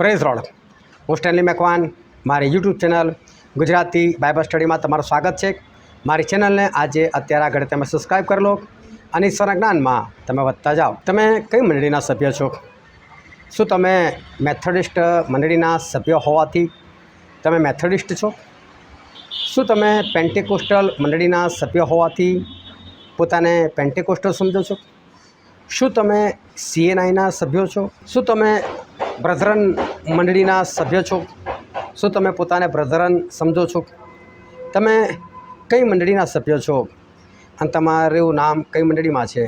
Praise road. હું Stanley Macwan, મારી YouTube channel Gujarati Bible સ્ટડીમાં તમારું સ્વાગત છે. મારી ચેનલને આજે અત્યારે આગળ તમે સબસ્ક્રાઈબ કરી લો અને ઈશ્વરના જ્ઞાનમાં તમે વધતા જાઓ. તમે કઈ મંડળીના સભ્ય છો? શું તમે મેથોડિસ્ટ મંડળીના સભ્ય હોવાથી તમે મેથોડિસ્ટ છો? શું તમે પેન્ટેકોસ્ટલ મંડળીના સભ્ય હોવાથી પોતાને પેન્ટેકોસ્ટલ સમજો છો? શું તમે CNIના સભ્યો છો? શું તમે બ્રધરન મંડળીના સભ્ય છો? શું તમે પોતાને બ્રધરન સમજો છો? તમે કઈ મંડળીના સભ્ય છો અને તમારું નામ કઈ મંડળીમાં છે?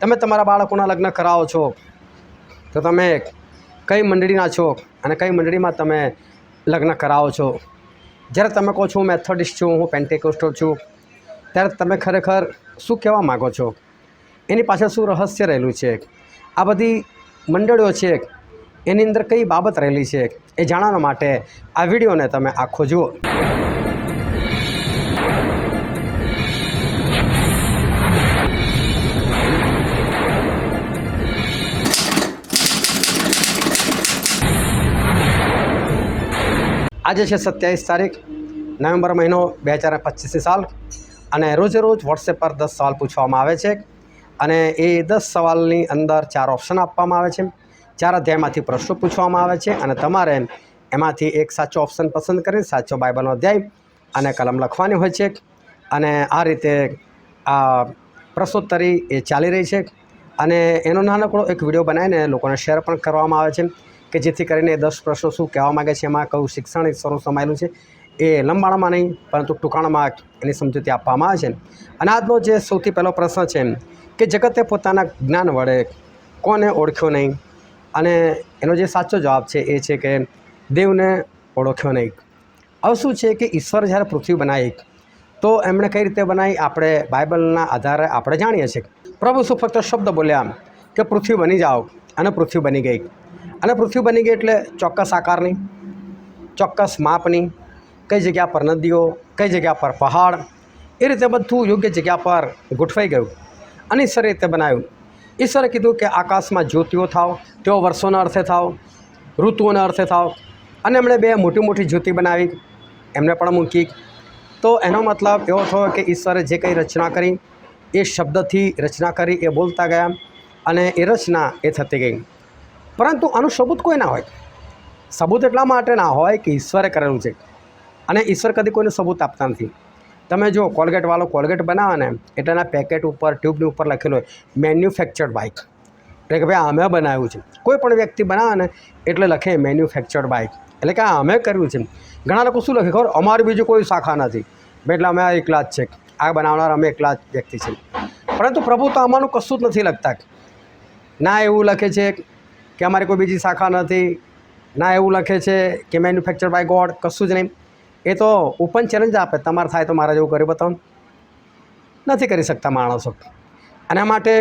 તમે તમારા બાળકોના લગ્ન કરાવો છો તો તમે કઈ મંડળીના છો અને કઈ મંડળીમાં તમે લગ્ન કરાવો છો? જ્યારે તમે કહો છો હું મેથોડિસ્ટ છું, હું પેન્ટેકોસ્ટલ છું, ત્યારે તમે ખરેખર શું કહેવા માગો છો? એની પાછળ શું રહસ્ય રહેલું છે? આ બધી મંડળીઓ છે એની અંદર કઈ બાબત રહેલી છે એ જાણવા માટે આ વિડીયોને તમે આખો જુઓ. આજે છે 27 તારીખ નવેમ્બર મહિનો 2025 સાલ અને રોજે રોજ વોટ્સએપ પર 10 સવાલ પૂછવામાં આવે છે અને એ 10 સવાલની અંદર 4 ઓપ્શન આપવામાં આવે છે. 4 અધ્યાયમાંથી પ્રશ્નો પૂછવામાં આવે છે અને તમારે એમાંથી એક સાચો ઓપ્શન પસંદ કરીને સાચો બાઇબલનો અધ્યાય અને કલમ લખવાની હોય છે અને આ રીતે આ પ્રશ્નોત્તરી એ ચાલી રહી છે અને એનો નાનકડો એક વિડીયો બનાવીને લોકોને શેર પણ કરવામાં આવે છે કે જેથી કરીને 10 પ્રશ્નો શું કહેવા માગે છે, એમાં કયું શિક્ષણ સ્વરૂપ સમાયેલું છે એ લંબાણમાં નહીં પરંતુ ટૂંકાણમાં એની સમજૂતી આપવામાં આવે છે. અને આજનો જે સૌથી પહેલો પ્રશ્ન છે કે જગતે પોતાના જ્ઞાન વડે કોને ઓળખ્યો નહીં? અને એનો જે સાચો જવાબ છે એ છે કે દેવને ઓળખ્યો નહીં. હવે શું છે કે ઈશ્વર જ્યારે પૃથ્વી બનાવી તો એમણે કઈ રીતે બનાવી આપણે બાઇબલના આધારે આપણે જાણીએ છીએ. પ્રભુ શું ફક્ત શબ્દ બોલ્યા કે પૃથ્વી બની જાઓ અને પૃથ્વી બની ગઈ. અને પૃથ્વી બની ગઈ એટલે ચોક્કસ આકારની, ચોક્કસ માપની, કઈ જગ્યા પર નદીઓ, કઈ જગ્યા પર પહાડ, એ રીતે બધું યોગ્ય જગ્યા પર ગોઠવાઈ ગયું અને ઈશ્વરે રીતે બનાવ્યું. ઈશ્વરે કીધું કે આકાશમાં જ્યોતિઓ થાવ, તેઓ વર્ષોના અર્થે થાવ, ઋતુઓના અર્થે થાવ. અને એમણે 2 મોટી મોટી જ્યોતિ બનાવી, એમને પણ મૂકી. તો એનો મતલબ એવો થયો કે ઈશ્વરે જે કંઈ રચના કરી એ શબ્દથી રચના કરી, એ બોલતા ગયા અને એ રચના એ થતી ગઈ. પરંતુ આનું સબૂત કોઈ ના હોય. સબૂત એટલા માટે ના હોય કે ઈશ્વરે કરેલું છે અને ઈશ્વર કદી કોઈને સબૂત આપતા નથી. તમે જો કોલગેટવાળો કોલગેટ બનાવે ને એટલે એના પેકેટ ઉપર, ટ્યુબની ઉપર લખેલું હોય મેન્યુફેક્ચર્ડ બાય, એટલે કે ભાઈ અમે બનાવ્યું છે. કોઈ પણ વ્યક્તિ બનાવે ને એટલે લખે મેન્યુફેક્ચર્ડ બાય, એટલે કે આ અમે કર્યું છે. ઘણા લોકો શું લખે ખબર? અમારી બીજું કોઈ શાખા નથી, એટલે અમે એકલા જ છે, આ બનાવનાર અમે એકલા જ વ્યક્તિ છે. પરંતુ પ્રભુ તો આમાંનું કશું જ નથી લખતા. ના એવું લખે છે કે અમારી કોઈ બીજી શાખા નથી, ના એવું લખે છે કે મેન્યુફેક્ચર બાય ગોડ, કશું જ નહીં. એ તો ઓપન ચેલેન્જ આપે, તમારે થાય તો મારા જેવું કરી બતાવો. નથી કરી શકતા માણસો. અને માટે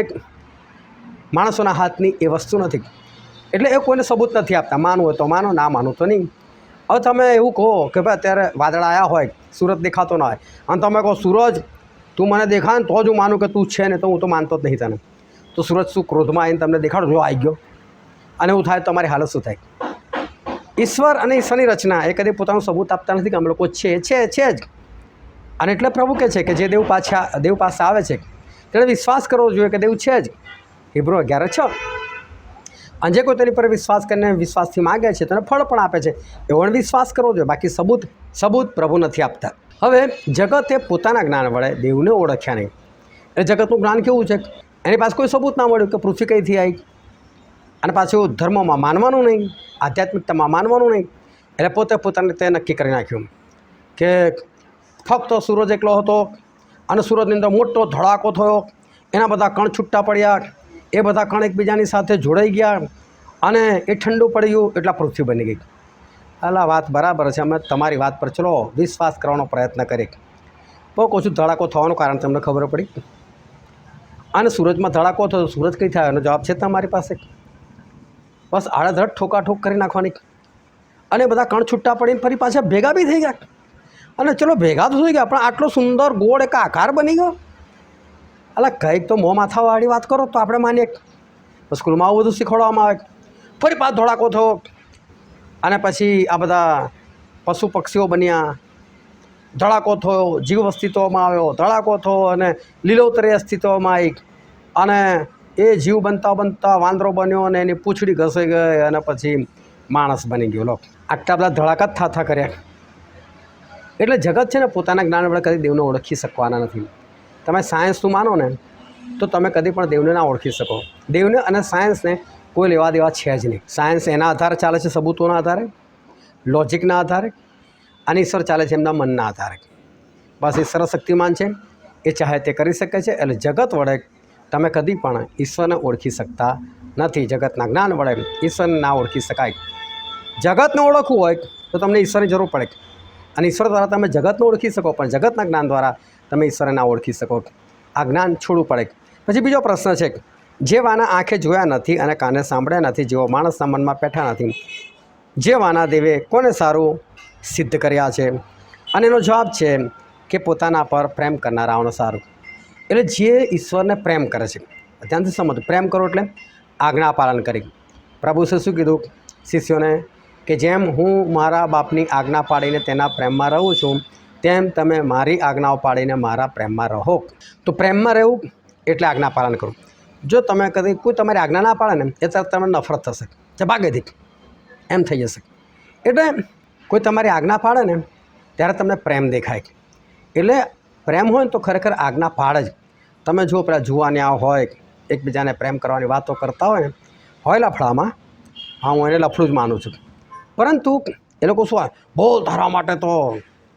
માણસોના હાથની એ વસ્તુ નથી, એટલે એ કોઈને સબૂત નથી આપતા. માનવું હોય તો માનો, ના માનવું તો નહીં. હવે તમે એવું કહો કે ભાઈ અત્યારે વાદળા આવ્યા હોય, સૂરજ દેખાતો ના હોય અને તમે કહો સૂરજ તું મને દેખાય ને તો જ હું માનું કે તું છે ને, તો હું તો માનતો જ નહીં તને. તો સૂરજ શું ક્રોધમાં આવીને તમને દેખાડો, જો આવી ગયો, અને એવું થાય તો તમારી હાલત શું થાય? ઈશ્વર અને ઈશ્વરની રચના એ કદી પોતાનું સબૂત આપતા નથી કે અમે લોકો છે જ. અને એટલે પ્રભુ કહે છે કે જે દેવ પાસે આવે છે તેણે વિશ્વાસ કરવો જોઈએ કે દેવ છે જ. હિબ્રુ 11:6. અને જે કોઈ તેની પર વિશ્વાસ કરીને વિશ્વાસથી માગે છે તેને ફળ પણ આપે છે. એવો વિશ્વાસ કરવો જોઈએ, બાકી સબૂત પ્રભુ નથી આપતા. હવે જગતે પોતાના જ્ઞાન વડે દેવને ઓળખ્યા નહીં. એટલે જગતનું જ્ઞાન કેવું છે? એની પાસે કોઈ સબૂત ના મળ્યું કે પૃથ્વી કઈથી આવી. અને પાછું ધર્મમાં માનવાનું નહીં, આધ્યાત્મિકતામાં માનવાનું નહીં. એટલે પોતે પોતાને તે નક્કી કરી નાખ્યું કે ફક્ત સૂરજ એકલો હતો અને સૂરજની અંદર મોટો ધડાકો થયો, એના બધા કણ છૂટા પડ્યા, એ બધા કણ એકબીજાની સાથે જોડાઈ ગયા અને એ ઠંડુ પડ્યું એટલે પૃથ્વી બની ગઈ. અલા વાત બરાબર છે, અમે તમારી વાત પર ચલો વિશ્વાસ કરવાનો પ્રયત્ન કરીએ. બહુ ઓછું ધડાકો થવાનું કારણ તમને ખબર પડી. અને સૂરજમાં ધડાકો થયો, સૂરજ કઈ થાય? એનો જવાબ છે તમારી પાસે. બસ આડેધડ ઠોકાઠોક કરી નાખવાની અને બધા કણ છૂટા પડીને ફરી પાછા ભેગા બી થઈ ગયા. અને ચલો ભેગા તો થઈ ગયા, પણ આટલો સુંદર ગોળ એક આકાર બની ગયો. અલા કંઈક તો મોં માથાવાળી વાત કરો તો આપણે માનીએ. સ્કૂલમાં આવું બધું શીખવાડવામાં આવે. ફરી પાછો ધડાકો થયો અને પછી આ બધા પશુ પક્ષીઓ બન્યા, ધડાકો થયો, જીવ અસ્તિત્વમાં આવ્યો, ધડાકો થયો અને લીલોતરી અસ્તિત્વમાં આવી, અને એ જીવ બનતા બનતા વાંદરો બન્યો અને એની પૂંછડી ઘસાઈ ગઈ અને પછી માણસ બની ગયો. લો, આટલા બધા ધડાકા જ થતા કર્યા. એટલે જગત છે ને પોતાના જ્ઞાન વડે કદી દેવને ઓળખી શકવાના નથી. તમે સાયન્સનું માનો ને તો તમે કદી પણ દેવને ના ઓળખી શકો. દેવને અને સાયન્સને કોઈ લેવા દેવા છે જ નહીં. સાયન્સ એના આધારે ચાલે છે, સબૂતોના આધારે, લોજિકના આધારે, અને ઈશ્વર ચાલે છે એમના મનના આધારે. બસ ઈશ્વર શક્તિમાન છે, એ ચાહે તે કરી શકે છે. એટલે જગત વડે તમે કદી પણ ઈશ્વરને ઓળખી શકતા નથી. જગતના જ્ઞાન વડે ઈશ્વરને ના ઓળખી શકાય. જગતને ઓળખવું હોય તો તમને ઈશ્વરની જરૂર પડે, અને ઈશ્વર દ્વારા તમે જગતને ઓળખી શકો, પણ જગતના જ્ઞાન દ્વારા તમે ઈશ્વરને ના ઓળખી શકો. આ જ્ઞાન છોડવું પડે. પછી બીજો પ્રશ્ન છે, જે વાના આંખે જોયા નથી અને કાને સાંભળ્યા નથી, જેઓ માણસના મનમાં બેઠા નથી, જે વાના દેવે કોને સારું સિદ્ધ કર્યા છે? અને એનો જવાબ છે કે પોતાના પર પ્રેમ કરનારાઓનો સારું. એટલે જે ઈશ્વરને પ્રેમ કરે છે, ધ્યાનથી સમજો, પ્રેમ કરો એટલે આજ્ઞા પાલન કરી. પ્રભુએ શું કીધું શિષ્યોને કે જેમ હું મારા બાપની આજ્ઞા પાડીને તેના પ્રેમમાં રહું છું, તેમ તમે મારી આજ્ઞાઓ પાડીને મારા પ્રેમમાં રહો. તો પ્રેમમાં રહેવું એટલે આજ્ઞા પાલન કરવું. જો તમે કદી કોઈ તમારી આજ્ઞા ના પાડે ને, એ તરફ તમને નફરત થશે, જે ભાગેથી એમ થઈ જશે. એટલે કોઈ તમારી આજ્ઞા પાડે ને ત્યારે તમને પ્રેમ દેખાય. એટલે પ્રેમ હોય ને તો ખરેખર આજ્ઞા પાડે જ. તમે જુઓ પેલા જુવાનિયા હોય, એકબીજાને પ્રેમ કરવાની વાતો કરતા હોય લફડામાં, હા હું એને લફડું જ માનું છું, પરંતુ એ લોકો શું બહુ તારા માટે તો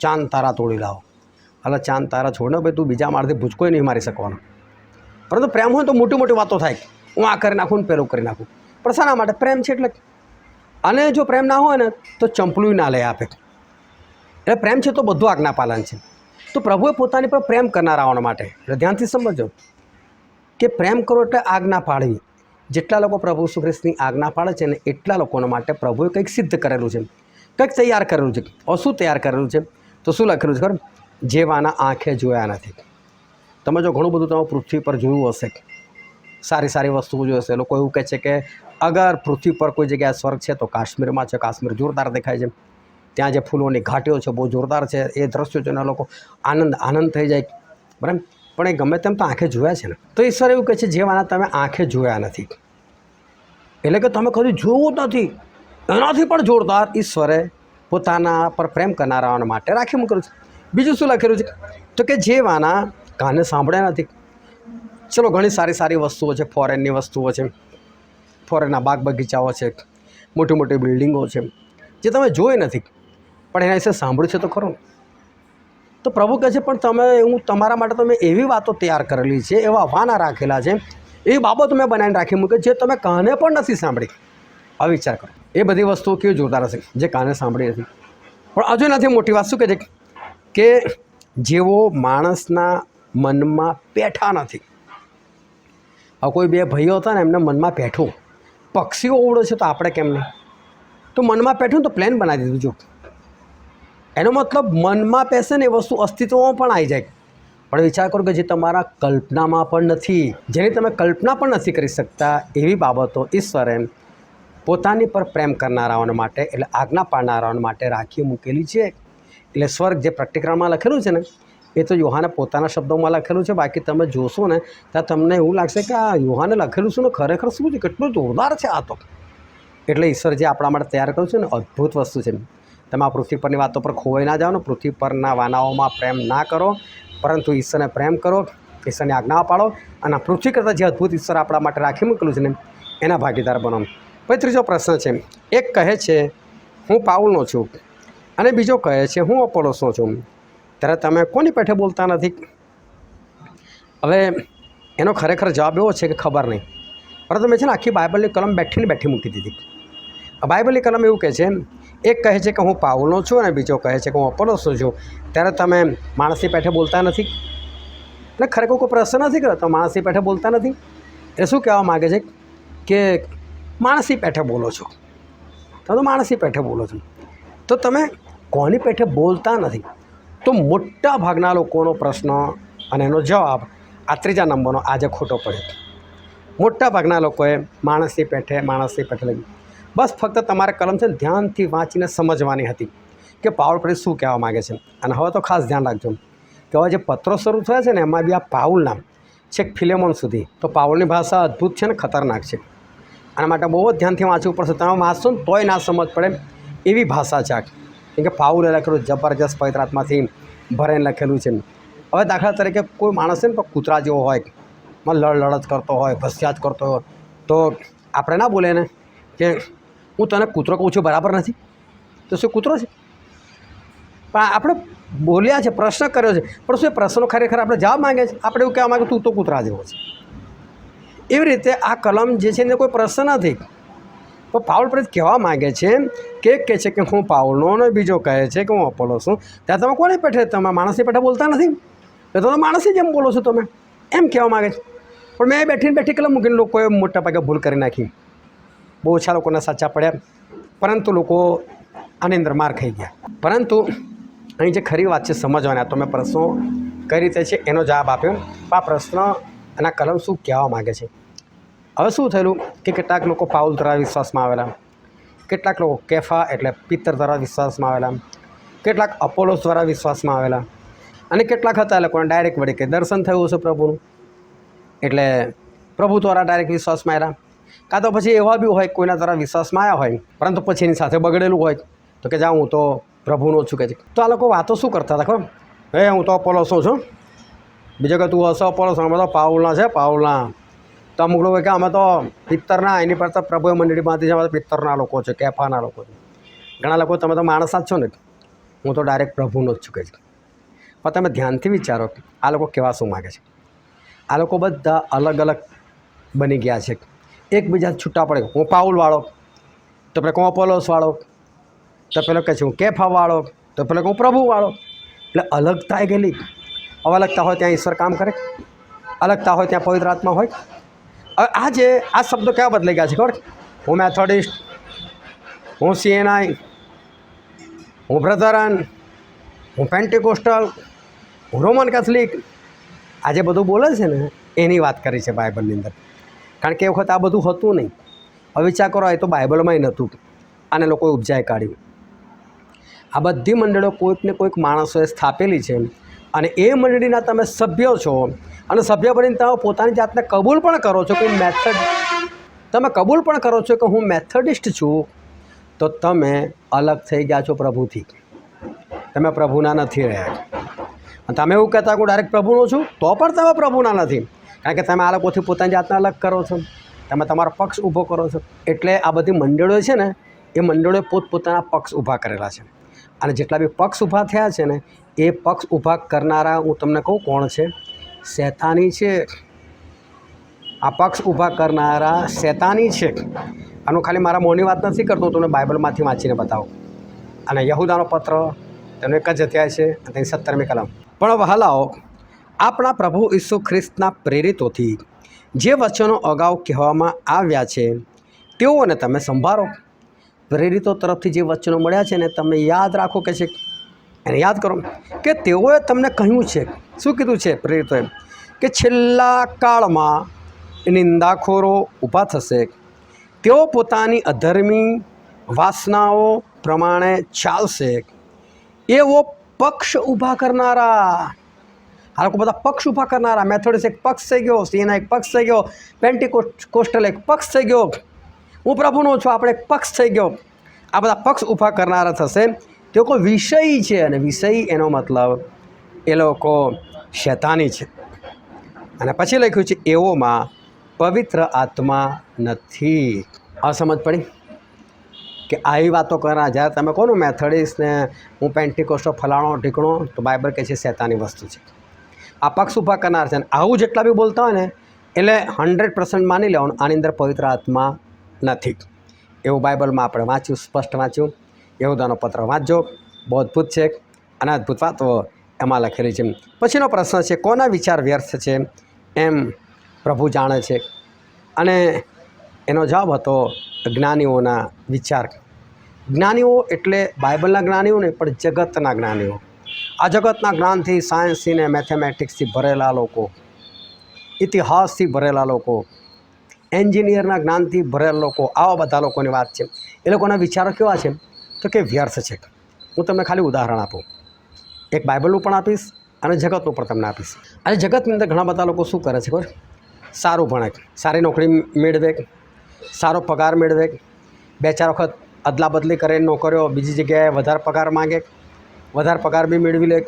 ચાંદ તારા તોડી લાવો. એટલે ચાંદ તારા છોડને ભાઈ તું બીજા માળથી ભૂચકોય નહીં મારી શકવાનો. પરંતુ પ્રેમ હોય તો મોટી મોટી વાતો થાય, હું આ કરી નાખું ને પેલું કરી નાખું. પણ શાના માટે? પ્રેમ છે એટલે. અને જો પ્રેમ ના હોય ને તો ચંપલું ના લઈ આપે. એટલે પ્રેમ છે તો બધું આજ્ઞાપાલન છે. તો પ્રભુએ પોતાની પર પ્રેમ કરનારાઓના માટે, એટલે ધ્યાનથી સમજો કે પ્રેમ કરો એટલે આજ્ઞા પાડવી. જેટલા લોકો પ્રભુ ઈસુ ખ્રિસ્તની આજ્ઞા પાડે છે ને એટલા લોકોના માટે પ્રભુએ કંઈક સિદ્ધ કરેલું છે, કંઈક તૈયાર કરેલું છે. શું તૈયાર કરેલું છે? તો શું લખેલું છે ખબર? જેવાના આંખે જોયા નથી. તમે જો ઘણું બધું તમે પૃથ્વી પર જોયું હશે, સારી સારી વસ્તુઓ જોઈ હશે. લોકો એવું કહે છે કે અગર પૃથ્વી પર કોઈ જગ્યાએ સ્વર્ગ છે તો કાશ્મીરમાં છે. કાશ્મીર જોરદાર દેખાય છે, ત્યાં જે ફૂલોની ઘાટીઓ છે બહુ જોરદાર છે. એ દ્રશ્યો જોઈને લોકો આનંદ થઈ જાય, બરાબર. પણ એ ગમે તેમ તો આંખે જોયા છે ને. તો ઈશ્વર એવું કહે છે જેવાના તમે આંખે જોયા નથી, એટલે કે તમે કદી જોવું જ નથી. એનાથી પણ જોરદાર ઈશ્વરે પોતાના પર પ્રેમ કરનારાઓના માટે રાખી મૂકેલું છે. બીજું શું લખેલું છે? તો કે જેવાના કાને સાંભળ્યા નથી. ચલો, ઘણી સારી સારી વસ્તુઓ છે, ફોરેનની વસ્તુઓ છે, ફોરેનના બાગ બગીચાઓ છે, મોટી મોટી બિલ્ડિંગો છે, જે તમે જોઈ નથી પણ એના વિશે સાંભળ્યું છે તો ખરું. તો પ્રભુ કહે છે પણ હું તમારા માટે તમે એવી વાતો તૈયાર કરેલી છે, એવા વાના રાખેલા છે, એવી બાબતો મેં બનાવીને રાખી મૂકે જે તમે કાને પણ નથી સાંભળી. હવે વિચાર કરો, એ બધી વસ્તુઓ કેવી જોરદાર હશે જે કાને સાંભળી નથી. પણ હજુ એનાથી મોટી વાત શું કહે છે કે જેવો માણસના મનમાં બેઠા નથી. હવે કોઈ બે ભાઈઓ હતા ને, એમના મનમાં બેઠું, પક્ષીઓ ઉડે છે તો આપણે કેમ નહીં? તો મનમાં બેઠું તો પ્લેન બનાવી દીધું. જો એનો મતલબ મનમાં બેસે ને એ વસ્તુ અસ્તિત્વમાં પણ આવી જાય. પણ વિચાર કરો કે જે તમારા કલ્પનામાં પણ નથી, જેની તમે કલ્પના પણ નથી કરી શકતા, એવી બાબતો ઈશ્વરે પોતાની પર પ્રેમ કરનારાઓને માટે, એટલે આજ્ઞા પાડનારાઓને માટે રાખી મૂકેલી છે. એટલે સ્વર્ગ જે પ્રકટીકરણમાં લખેલું છે ને, એ તો યોહાને પોતાના શબ્દોમાં લખેલું છે. બાકી તમે જોશો ને ત્યાં તમને એવું લાગશે કે આ યોહાને લખેલું છે ને ખરેખર શું છે, કેટલું જોરદાર છે આ તો. એટલે ઈશ્વર જે આપણા માટે તૈયાર કર્યું છે ને, અદ્ભુત વસ્તુ છે. તમે આ પૃથ્વી પરની વાતો પર ખોવાઈ ના જાઓ ને, પૃથ્વી પરના વાનાઓમાં પ્રેમ ના કરો, પરંતુ ઈશ્વરને પ્રેમ કરો, ઈશ્વરની આજ્ઞા પાડો, અને આ પૃથ્વી કરતાં જે અદ્ભુત ઈશ્વર આપણા માટે રાખી મૂકેલું છે ને એના ભાગીદાર બનો. પછી ત્રીજો પ્રશ્ન છે, એક કહે છે હું પાઉલનો છું અને બીજો કહે છે હું અપોલોસનો છું, ત્યારે તમે કોની પેઠે બોલતા નથી? હવે એનો ખરેખર જવાબ એવો છે કે ખબર નહીં, પરંતુ મેં છે ને આખી બાઇબલની કલમ બેઠી મૂકી દીધી. બાઇબલની કલમ એવું કહે છે, એક કહે છે કે હું પાઉલનો છું અને બીજો કહે છે કે હું અપોલોસનો છું, ત્યારે તમે માણસની પેઠે બોલતા નથી. એટલે ખરેખર કોઈ પ્રશ્ન નથી કર્યો તો માણસની પેઠે બોલતા નથી. એ શું કહેવા માગે છે કે માણસની પેઠે બોલો છો, તમે તો માણસની પેઠે બોલો છો, તો તમે કોની પેઠે બોલતા નથી? તો મોટા ભાગના લોકોનો પ્રશ્ન અને એનો જવાબ આ ત્રીજા નંબરનો આજે ખોટો પડે. મોટા ભાગના લોકોએ માણસની પેઠે લઈ. બસ ફક્ત તમારે કલમ છે ને ધ્યાનથી વાંચીને સમજવાની હતી કે પાઉલ પ્રેરિત શું કહેવા માગે છે. અને હવે તો ખાસ ધ્યાન રાખજો કે હવે જે પત્રો શરૂ થયા છે ને એમાં બી આ પાઉલ નામ છેક ફિલેમોન સુધી, તો પાઉલની ભાષા અદ્ભુત છે ને ખતરનાક છે. આના માટે બહુ જ ધ્યાનથી વાંચવું પડશે. તમે વાંચશો ને તોય ના સમજ પડે એવી ભાષા છે. કેમ કે પાઉલે લખેલું જબરજસ્ત પવિત્ર આત્માથી ભરાઈને લખેલું છે. હવે દાખલા તરીકે કોઈ માણસ છે ને કૂતરા જેવો હોય, લડ જ કરતો હોય, ભસ્યા જ કરતો હોય, તો આપણે ના બોલે ને કે હું તને કૂતરો કહું છું બરાબર નથી, તો શું કૂતરો છે? પણ આપણે બોલ્યા છે, પ્રશ્ન કર્યો છે, પણ શું એ પ્રશ્નો ખરેખર આપણે જવાબ માંગે છે? આપણે એવું કહેવા માંગે તું તો કૂતરા જેવો છે. એવી રીતે આ કલમ જે છે એને કોઈ પ્રશ્ન નથી. તો પાઉલ પ્રેરિત કહેવા માગે છે કે કહે છે કે હું પાઉલનો, અને બીજો કહે છે કે હું અપોલો છું. ત્યાં તમે કોને પેઠે, તમે માણસની પેઠે બોલતા નથી, એ તો માણસની જેમ બોલો છો તમે, એમ કહેવા માગે છે. પણ મેં બેઠી કલમ મૂકીને લોકોએ મોટા ભાગે ભૂલ કરી નાખી. બહુ ઓછા લોકોને સાચા પડ્યા, પરંતુ લોકો આની અંદર માર ખાઈ ગયા. પરંતુ અહીં જે ખરી વાત છે સમજવાના, તો મેં પ્રશ્નો કઈ રીતે છે એનો જવાબ આપ્યો. આ પ્રશ્ન એના કલમ શું કહેવા માગે છે. હવે શું થયેલું કે કેટલાક લોકો પાઉલ દ્વારા વિશ્વાસમાં આવેલા, કેટલાક લોકો કેફા એટલે પિત્તર દ્વારા વિશ્વાસમાં આવેલા, કેટલાક અપોલોસ દ્વારા વિશ્વાસમાં આવેલા, અને કેટલાક હતા એ લોકોને ડાયરેક્ટ વળી કે દર્શન થયું છે પ્રભુનું, એટલે પ્રભુ દ્વારા ડાયરેક્ટ વિશ્વાસમાં આવ્યા. કાં તો પછી એવા બી હોય કોઈના દ્વારા વિશ્વાસમાં આવ્યા હોય, પરંતુ પછી એની સાથે બગડેલું હોય, તો કે જાઉં હું તો પ્રભુનો છું કે છે. તો આ લોકો વાતો શું કરતા હતા ખબર? હું તો અપોલોસનો છું, બીજો કે તું હશો અપોલોસ, અમે તો પાઉલના છે, પાઉલના. તો અમુક લોકો કે અમે તો પિત્તરના, એની પર તો પ્રભુ મંડળીમાંથી છે, અમે તો પિત્તરના લોકો છે, કેફાના લોકો છે. ઘણા લોકો તમે તો માણસ જ છો ને, હું તો ડાયરેક્ટ પ્રભુનો જ છું કે છે. પણ તમે ધ્યાનથી વિચારો આ લોકો કહેવા શું માગે છે. આ લોકો બધા અલગ અલગ બની ગયા છે, એકબીજા છૂટા પડે. હું પાઉલવાળો, તો પેલો હું અપોલોસવાળો, તો પેલો કહે છે હું કેફાવાળો, તો પેલો હું પ્રભુવાળો. એટલે અલગતા ગયેલી. હવે અલગતા હોય ત્યાં ઈશ્વર કામ કરે, અલગતા હોય ત્યાં પવિત્ર આત્મા હોય. હવે આ શબ્દો કેવા બદલાઈ ગયા છે ખબર? હું મેથોડિસ્ટ, હું CNI, હું બ્રધરન, હું પેન્ટિકોસ્ટલ, હું રોમન કેથલિક. આજે બધું બોલે છે ને એની વાત કરી છે બાઇબલની અંદર. કારણ કે એ વખત આ બધું હતું નહીં. હવે વિચાર કરો, એ તો બાઇબલમાંય નહોતું, અને લોકોએ ઉપજાય કાઢ્યું. આ બધી મંડળીઓ કોઈક ને કોઈક માણસોએ સ્થાપેલી છે, અને એ મંડળીના તમે સભ્યો છો, અને સભ્ય બનીને તમે પોતાની જાતને કબૂલ પણ કરો છો કે તમે કબૂલ પણ કરો છો કે હું મેથોડિસ્ટ છું, તો તમે અલગ થઈ ગયા છો પ્રભુથી. તમે પ્રભુના નથી રહ્યા. અને તમે એવું કહેતા કે હું ડાયરેક્ટ પ્રભુનો છું, તો પણ તમે પ્રભુના નથી. કારણ કે તમે આ લોકોથી પોતાની જાતને અલગ કરો છો, તમે તમારો પક્ષ ઊભો કરો છો. એટલે આ બધી મંડળીઓ છે ને, એ મંડળીઓએ પોતપોતાના પક્ષ ઊભા કરેલા છે. અને જેટલા બી પક્ષ ઊભા થયા છે ને, એ પક્ષ ઊભા કરનારા હું તમને કહું કોણ છે? શૈતાની છે. આ પક્ષ ઊભા કરનારા શૈતાની છે. આનું ખાલી મારા મોંની વાત નથી કરતો, હું તમને બાઇબલમાંથી વાંચીને બતાવું. અને યહૂદાનો પત્ર તેનો એક જ અધ્યાય છે, અને તેની 17મી કલમ. પણ વહાલાઓ, આપણા પ્રભુ ઈસુ ખ્રિસ્તના પ્રેરિતોથી જે વચનો અગાઉ કહેવામાં આવ્યા છે તેઓને તમે સંભાળો. પ્રેરિતો તરફથી જે વચનો મળ્યા છે ને, તમે યાદ રાખો કે છે, એને યાદ કરો કે તેઓએ તમને કહ્યું છે. શું કીધું છે પ્રેરિતોએ? કે છેલ્લા કાળમાં નિંદાખોરો ઊભા થશે, તેઓ પોતાની અધર્મી વાસનાઓ પ્રમાણે ચાલશે. એવો પક્ષ ઊભા કરનારા. આ લોકો બધા પક્ષ ઊભા કરનારા. મેથોડિસ્ટ એક પક્ષ થઈ ગયો, CNI એક પક્ષ થઈ ગયો, પેન્ટિકોસ્ટલ એક પક્ષ થઈ ગયો, હું પ્રભુનો છું આપણે એક પક્ષ થઈ ગયો. આ બધા પક્ષ ઊભા કરનારા થશે. તે કોઈ વિષય છે, અને વિષય એનો મતલબ એ લોકો શૈતાની છે. અને પછી લખ્યું છે એઓમાં પવિત્ર આત્મા નથી. અસમજ પડી કે આવી વાતો કરનાર જ્યારે તમે કહો ને મેથોડિસ્ટ ને હું પેન્ટિકોસ્ટલ ફલાણો ઢીકણો, તો બાઇબલ કહે છે શૈતાની વસ્તુ છે. આ પક્ષ ઊભા કરનાર છે. અને આવું જેટલા બી બોલતા હોય ને, એટલે 100% માની લેવાનું આની અંદર પવિત્ર આત્મા નથી. એવું બાઇબલમાં આપણે વાંચ્યું, સ્પષ્ટ વાંચ્યું. યહૂદાનો પત્ર વાંચજો, બહુ અદ્ભુત છે, અને અદ્ભુત વાતો એમાં લખેલી છે. પછીનો પ્રશ્ન છે, કોના વિચાર વ્યર્થ છે એમ પ્રભુ જાણે છે. અને એનો જવાબ હતો જ્ઞાનીઓના વિચાર. જ્ઞાનીઓ એટલે બાઇબલના જ્ઞાનીઓ નહીં, પણ જગતના જ્ઞાનીઓ. આ જગતના જ્ઞાનથી, સાયન્સથી ને મેથેમેટિક્સથી ભરેલા લોકો, ઇતિહાસથી ભરેલા લોકો, એન્જિનિયરના જ્ઞાનથી ભરેલા લોકો, આવા બધા લોકોની વાત છે. એ લોકોના વિચારો કેવા છે તો કે વ્યર્થ છે. હું તમને ખાલી ઉદાહરણ આપું, એક બાઇબલનું પણ આપીશ અને જગતનું પણ તમને આપીશ. અને જગતની અંદર ઘણા બધા લોકો શું કરે છે ખબર? સારું ભણે, સારી નોકરી મેળવે, સારો પગાર મેળવે, 2-4 વખત અદલા બદલી કરે, નોકરીઓ બીજી જગ્યાએ વધારે પગાર માગે, વધારે પગાર બી મેળવી લે,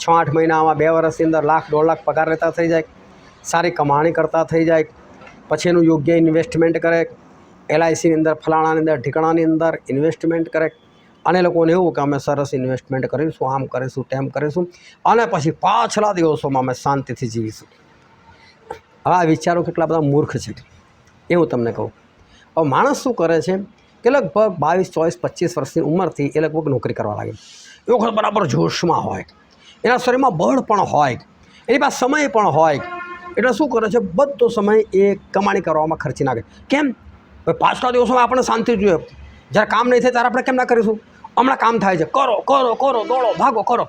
6-8 મહિનામાં 2 વર્ષની અંદર 1 લાખ 1.5 લાખ પગાર લેતા થઈ જાય, સારી કમાણી કરતા થઈ જાય. પછી એનું યોગ્ય ઇન્વેસ્ટમેન્ટ કરે, LICની અંદર, ફલાણાની અંદર, ઠીકાણાની અંદર ઇન્વેસ્ટમેન્ટ કરે. અને લોકોને એવું કે અમે સરસ ઇન્વેસ્ટમેન્ટ કરીશું, આમ કરીશું, તેમ કરીશું, અને પછી પાછલા દિવસોમાં અમે શાંતિથી જીવીશું. હવે આ વિચારો કેટલા બધા મૂર્ખ છે એ હું તમને કહું. હવે માણસ શું કરે છે કે લગભગ 22, 24, 25 વર્ષની ઉંમરથી એ લગભગ નોકરી કરવા લાગે. એ વખત બરાબર જોશમાં હોય, એના શરીરમાં બળ પણ હોય, એની પાસે સમય પણ હોય. એટલે શું કરે છે? બધો સમય એ કમાણી કરવામાં ખર્ચી નાખે. કેમ? પાછલા દિવસોમાં આપણે શાંતિ જોઈએ. જ્યારે કામ નહીં થાય ત્યારે આપણે કેમ ના કરીશું? હમણાં કામ થાય છે, કરો કરો કરો, દોડો ભાગો કરો.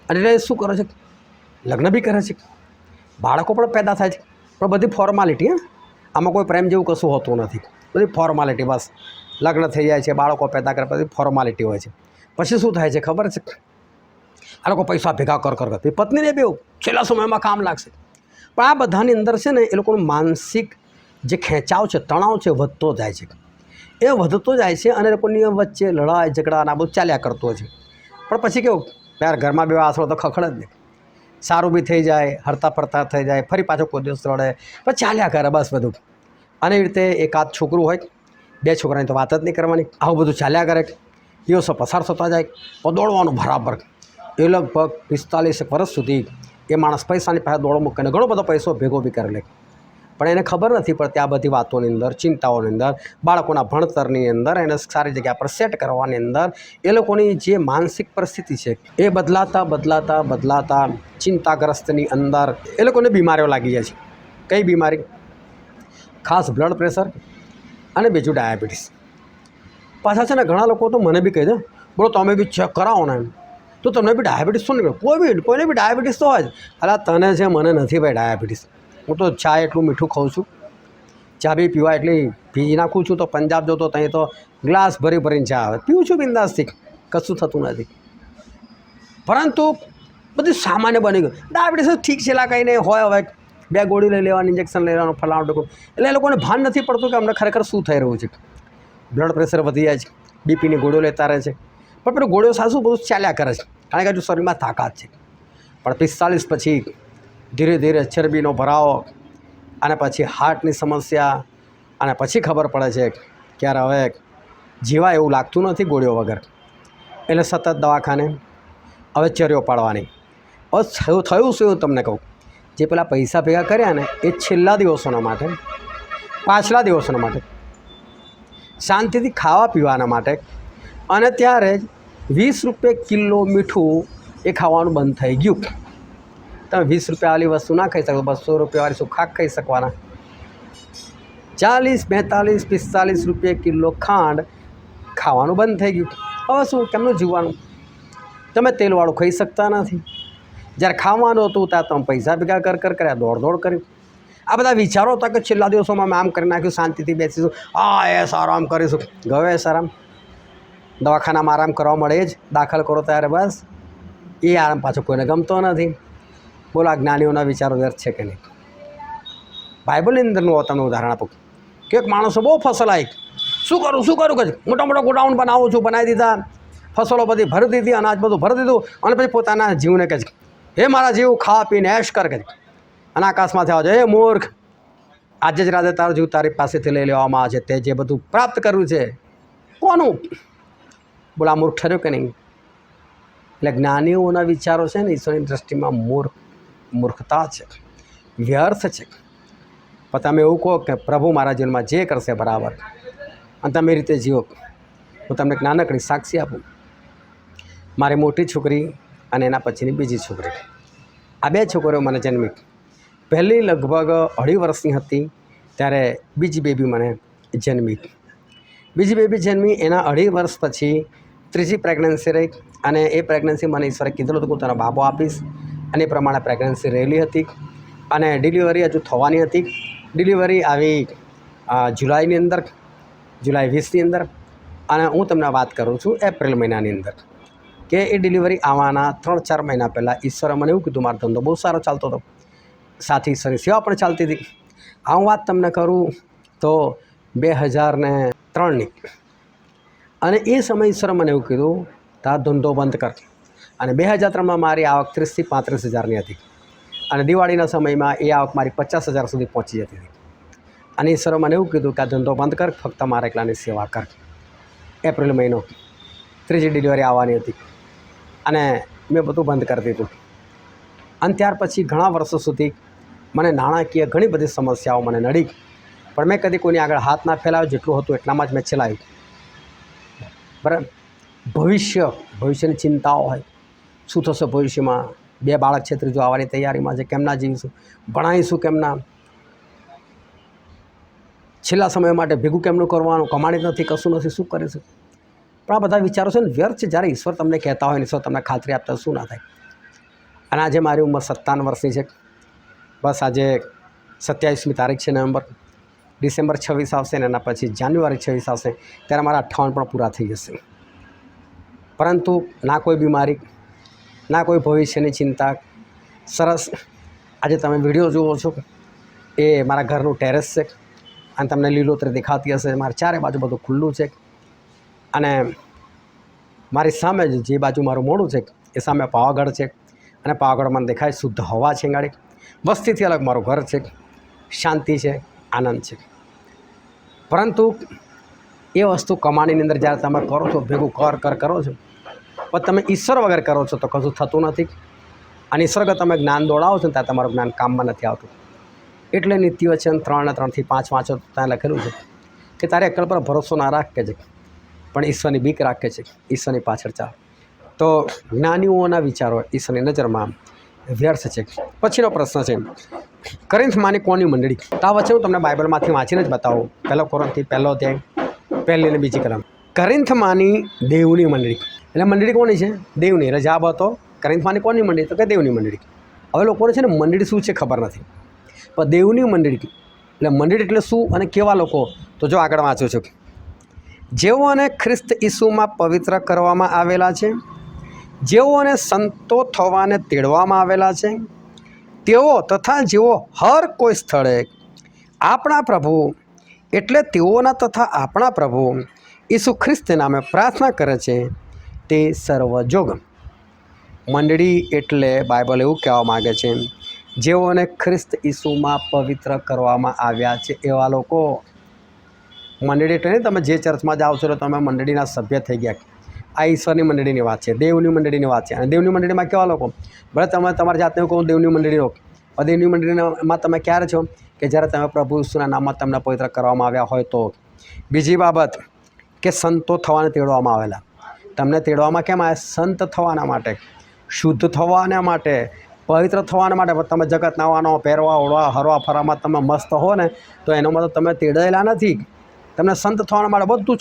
અને એટલે શું કરે છે? લગ્ન બી કરે છે, બાળકો પણ પેદા થાય છે, પણ બધી ફોર્માલિટી. આમાં કોઈ પ્રેમ જેવું કશું હોતું નથી, બધી ફોર્માલિટી. બસ લગ્ન થઈ જાય છે, બાળકો પેદા કરે, બધી ફોર્માલિટી હોય છે. પછી શું થાય છે ખબર છે? આ લોકો પૈસા ભેગા કર પત્નીને બી છેલ્લા સમયમાં કામ લાગશે. પણ આ બધાની અંદર છે ને એ લોકોનું માનસિક જે ખેંચાવ છે, તણાવ છે, વધતો જાય છે. એ વધતો જાય છે અને લોકોની વચ્ચે લડાઈ ઝઘડા આ બધું ચાલ્યા કરતું હોય છે. પણ પછી કેવું, યાર ઘરમાં બે આસરો તો ખખડે જ નહીં. સારું બી થઈ જાય, હરતા ફરતા થઈ જાય, ફરી પાછો કોઈ દિવસ લડે, પછી ચાલ્યા કરે બસ બધું. અને એ રીતે એકાદ છોકરું હોય, 2 છોકરાની તો વાત જ નહીં કરવાની, આવું બધું ચાલ્યા કરે. દિવસો પસાર થતા જાય, દોડવાનું બરાબર. એ લગભગ 45 વર્ષ સુધી એ માણસ પૈસાની પાસે દોડો મૂકીને ઘણો બધો પૈસો ભેગો બી કરી લે. પણ એને ખબર નથી પડતી આ બધી વાતોની અંદર, ચિંતાઓની અંદર, બાળકોના ભણતરની અંદર, એને સારી જગ્યા પર સેટ કરવાની અંદર એ લોકોની જે માનસિક પરિસ્થિતિ છે એ બદલાતા ચિંતાગ્રસ્તની અંદર એ લોકોને બીમારીઓ લાગી જાય છે. કઈ બીમારી? ખાસ બ્લડ પ્રેશર અને બીજું ડાયાબિટીસ. પાછા છે ને ઘણા લોકો તો મને બી કહી દે, બોલો તમે બી ચેક કરાવો ને, તો તમને બી ડાયાબિટીસ શું નીકળે? કોઈને બી ડાયાબિટીસ તો હોય જ. અલા તને છે, મને નથી ભાઈ ડાયાબિટીસ. હું તો ચા એટલું મીઠું ખાઉં છું, ચા બી પીવા એટલી પી નાખું છું. તો પંજાબ જો તો ત્યાં તો ગ્લાસ ભરીને ચા આવે, પીવું છું બિંદાસથી, કશું થતું નથી. પરંતુ બધું સામાન્ય બની ગયું. ડાયાબિટીસ ઠીક છે, એલા કંઈ નહીં હોય, હવે 2 ગોળી લઈ લેવાની, ઇન્જેક્શન લઈ લેવાનું, ફલાણું ટૂંકું. એટલે એ લોકોને ભાન નથી પડતું કે અમને ખરેખર શું થઈ રહ્યું છે. બ્લડ પ્રેશર વધી જાય છે, BPની ગોળીઓ લેતા રહે છે, પણ પેલું ગોળીઓ સાસું બધું ચાલ્યા કરે છે, કારણ કે હજુ શરીરમાં તાકાત છે. પણ 45 પછી ધીરે ધીરે ચરબીનો ભરાવો, અને પછી હાર્ટની સમસ્યા, અને પછી ખબર પડે છે કે યાર હવે જીવા એવું લાગતું નથી ગોળીઓ વગર. એટલે સતત દવાખાને, હવે ચર્યો પાડવાની. હવે થયું શું તમને કહું, જે પેલા પૈસા ભેગા કર્યા ને એ છેલ્લા દિવસોના માટે, પાછલા દિવસોના માટે, શાંતિથી ખાવા પીવાના માટે, અને ત્યારે જ 20 રૂપિયા કિલો મીઠું એ ખાવાનું બંધ થઈ ગયું. તમે 20 રૂપિયાવાળી વસ્તુ ના ખાઈ શકો, 200 રૂપિયાવાળી શું ખાઈ શકવાના? 40, 42, 45 રૂપિયા કિલો ખાંડ ખાવાનું બંધ થઈ ગયું. હવે શું, કેમનું જીવવાનું? તમે તેલવાળું ખાઈ શકતા નથી. જ્યારે ખાવાનું હતું ત્યાં તમે પૈસા ભેગા કર્યા, દોડ કરી. આ બધા વિચારો હતા કે છેલ્લા દિવસોમાં મેં આમ કરી નાખ્યું, શાંતિથી બેસીશું, એ સારું આમ કરીશું. ગયો આરામ. દવાખાનામાં આરામ કરવા મળે જ, દાખલ કરો ત્યારે બસ એ આરામ પાછો કોઈને ગમતો નથી. બોલો, આ જ્ઞાનીઓના વિચારો વ્યર્થ છે કે નહીં? બાઇબલની અંદરનું તમને ઉદાહરણ આપું કે એક માણસો બહુ ફસલ આવી, શું કરું કે મોટા ગોડાઉન બનાવું છું, બનાવી દીધા, ફસલો બધી ભરી દીધી, અનાજ બધું ભરી દીધું, અને પછી પોતાના જીવને કહે છે, હે મારા જીવ, ખા પીને એશ કર કે. અને આકાશમાંથી આવે છે, હે મૂર્ખ, આજે જ રાતે તારું જીવ તારી પાસેથી લઈ લેવામાં આવે છે. તે જે બધું પ્રાપ્ત કર્યું છે કોનું? બોલો, આ મૂર્ખ ઠર્યો કે નહીં? એટલે જ્ઞાનીઓના વિચારો છે ને ઈશ્વરની દૃષ્ટિમાં મૂર્ખતા છે, વ્યર્થ છે. પણ તમે એવું કહો કે પ્રભુ મારા જીવનમાં જે કરશે બરાબર, અને તમે એ રીતે જીવો. હું તમને એક નાનકડી સાક્ષી આપું. મારી મોટી છોકરી અને એના પછીની બીજી છોકરી, આ 2 છોકરીઓ મને જન્મી. પહેલી લગભગ 2.5 વર્ષની હતી ત્યારે બીજી બેબી મને જન્મી. બીજી બેબી જન્મી એના 2.5 વર્ષ પછી ત્રીજી પ્રેગ્નન્સી રહી, અને એ પ્રેગ્નન્સી મને ઈશ્વરે કીધેલું હતું કે હું તને બાબો આપીશ, અને એ પ્રમાણે પ્રેગ્નન્સી રહેલી હતી. અને ડિલિવરી હજુ થવાની હતી. ડિલિવરી આવી જુલાઈની અંદર, જુલાઈ 20ની અંદર, અને હું તમને વાત કરું છું એપ્રિલ મહિનાની અંદર કે એ ડિલિવરી આવવાના 3-4 મહિના પહેલાં ઈશ્વરે મને એવું કીધું, મારો ધંધો બહુ સારો ચાલતો હતો, સાથે ઈશ્વરની સેવા પણ ચાલતી હતી. આ હું વાત તમને કરું તો 2003ની, અને એ સમય ઈશ્વરે મને એવું કીધું તારો ધંધો બંધ કર. અને 2003માં મારી આવક 30,000 થી 35,000ની હતી, અને દિવાળીના સમયમાં એ આવક મારી 50,000 સુધી પહોંચી જતી હતી. અને ઈશ્વરે મને એવું કીધું કે આ ધંધો બંધ કર, ફક્ત મારા એકલાની સેવા કર. એપ્રિલ મહિનો, 3જી ડિલિવરી આવવાની હતી, અને મેં બધું બંધ કરી દીધું. અને ત્યાર પછી ઘણા વર્ષો સુધી મને નાણાકીય ઘણી બધી સમસ્યાઓ મને નડી, પણ મેં કદી કોઈની આગળ હાથ ના ફેલાવ્યો. જેટલું હતું એટલામાં જ મેં ચલાવ્યું. બરાબર. ભવિષ્યની ચિંતાઓ હોય, શું થશે ભવિષ્યમાં, 2 બાળક છે, ત્રીજો આવવાની તૈયારીમાં છે, કેમના જીવીશું, ભણાવીશું કેમના, છેલ્લા સમય માટે ભેગું કેમનું કરવાનું, કમાણી નથી, કશું નથી, શું કરીશું. પણ આ બધા વિચારો છે ને વ્યર્થ છે. જ્યારે ઈશ્વર તમને કહેતા હોય ને ઈશ્વર તમને ખાતરી આપતા શું ના થાય. અને આજે મારી ઉંમર 57 વર્ષની છે. બસ આજે 27મી તારીખ છે નવેમ્બર, ડિસેમ્બર 26 આવશે ને એના પછી જાન્યુઆરી 26 આવશે, ત્યારે મારા 58 પણ પૂરા થઈ જશે. પરંતુ ના કોઈ બીમારી, ના કોઈ ભવિષ્યની ચિંતા. સરસ. આજે તમે વિડીયો જુઓ છો એ મારા ઘરનું ટેરેસ છે, અને તમને લીલોતરી દેખાતી હશે. મારે ચારે બાજુ બધું ખુલ્લું છે, અને મારી સામે જે બાજુ મારું મોઢું છે એ સામે પાવાગઢ છે, અને પાવાગઢ મને દેખાય શુદ્ધ હવા છે. ગાડી વસ્તીથી અલગ મારું ઘર છે, શાંતિ છે, આનંદ છે. પરંતુ એ વસ્તુ કમાણીની અંદર જ્યારે તમે કરો છો, ભેગું કરો છો, પણ તમે ઈશ્વર વગર કરો છો તો કશું થતું નથી. અને ઈશ્વર વગર તમે જ્ઞાન દોડાવો છો ને ત્યાં તમારું જ્ઞાન કામમાં નથી આવતું. એટલે નીતિવચન 3 અને 3 થી 5 વાંચો ત્યાં લખેલું છે કે તારે અક્કલ પર ભરોસો ના રાખે છે, પણ ઈશ્વરની બીક રાખે છે, ઈશ્વરની પાછળ ચાલ. તો જ્ઞાનીઓના વિચારો ઈશ્વરની નજરમાં વ્યર્થ છે. પછીનો પ્રશ્ન છે, કોરિન્થમાંની કોની મંડળી? તો આ વચ્ચે હું તમને બાઇબલમાંથી વાંચીને જ બતાવું. 1 કોરિન્થી 1લો અધ્યાય 1લી અને 2જી કલમ. કોરિન્થમાંની દેવની મંડળી. એટલે મંડળી કોની છે? દેવની. રજાબ હતો. કોરિન્થમાંની કોની મંડળી? તો કે દેવની મંડળી. હવે લોકોને છે ને મંડળી શું છે ખબર નથી, પણ દેવની મંડળી એટલે મંડળી એટલે શું અને કેવા લોકો? તો જો આગળ વાંચું છું. જેઓને ખ્રિસ્ત ઈસુમાં પવિત્ર કરવામાં આવેલા છે, જેઓને સંતો થવાને તેડવામાં આવેલા છે, તેઓ તથા જેઓ હર કોઈ સ્થળે આપણા પ્રભુ એટલે તેઓના તથા આપણા પ્રભુ ઈસુ ખ્રિસ્ત નામે પ્રાર્થના કરે છે તે સર્વજોગ. મંડળી એટલે બાઇબલ એવું કહેવા માગે છે જેઓને ખ્રિસ્ત ઈસુમાં પવિત્ર કરવામાં આવ્યા છે એવા લોકો. મંડળી એટલે નહીં તમે જે ચર્ચમાં જાઓ છો તો તમે મંડળીના સભ્ય થઈ ગયા. આ ઈશ્વરની મંડળીની વાત છે, દેવની મંડળીની વાત છે. અને દેવની મંડળીમાં કેવા લોકો? ભલે તમે તમારી જાતને કહો દેવની મંડળીનો, પણ દેવની મંડળીમાં તમે ક્યારે છો? કે જ્યારે તમે પ્રભુ ઈસુના નામમાં તમને પવિત્ર કરવામાં આવ્યા હોય તો. બીજી બાબત કે સંતો થવાને તેડવામાં આવેલા. તમને તેડવામાં કેમ આવે? સંત થવાના માટે, શુદ્ધ થવાના માટે, પવિત્ર થવાના માટે. પણ તમે જગત નાવાનો, પહેરવા, ઓળવા, હરવા ફરવામાં તમે મસ્ત હો ને તો એનો મતલબ તમે તેડાયેલા નથી. તમને સંત થવાના માટે બધું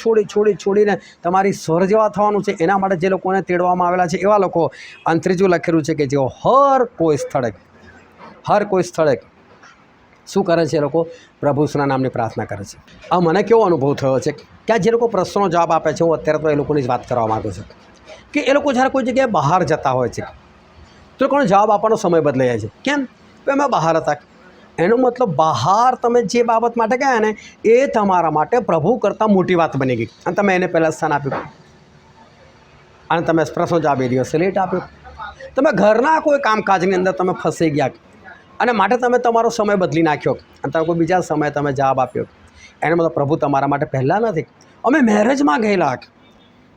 છોડીને તમારી સ્વર જેવા થવાનું છે. એના માટે જે લોકોને તેડવામાં આવેલા છે એવા લોકો. અને ત્રીજું લખેલું છે કે જેઓ હર કોઈ સ્થળે શું કરે છે? એ લોકો પ્રભુ ઈસુના નામની પ્રાર્થના કરે છે. આ મને કેવો અનુભવ થયો છે કે આ જે લોકો પ્રશ્નનો જવાબ આપે છે, હું અત્યારે તો એ લોકોની જ વાત કરવા માગું છું કે એ લોકો જ્યારે કોઈ જગ્યાએ બહાર જતા હોય છે તો લોકોને જવાબ આપવાનો સમય બદલાઈ જાય છે. કેમ? અમે બહાર હતા. એનો મતલબ બહાર તમે જે બાબત માટે ગયા ને એ તમારા માટે પ્રભુ કરતાં મોટી વાત બની ગઈ, અને તમે એને પહેલાં સ્થાન આપ્યું, અને તમે પ્રશ્નો જવાબ એ દિવસે લેટ આપ્યો. તમે ઘરના કોઈ કામકાજની અંદર તમે ફસાઈ ગયા, અને માટે તમે તમારો સમય બદલી નાખ્યો, અને તમે કોઈ બીજા સમયે તમે જવાબ આપ્યો. એનો મતલબ પ્રભુ તમારા માટે પહેલાં નથી. અમે મેરેજમાં ગયેલા,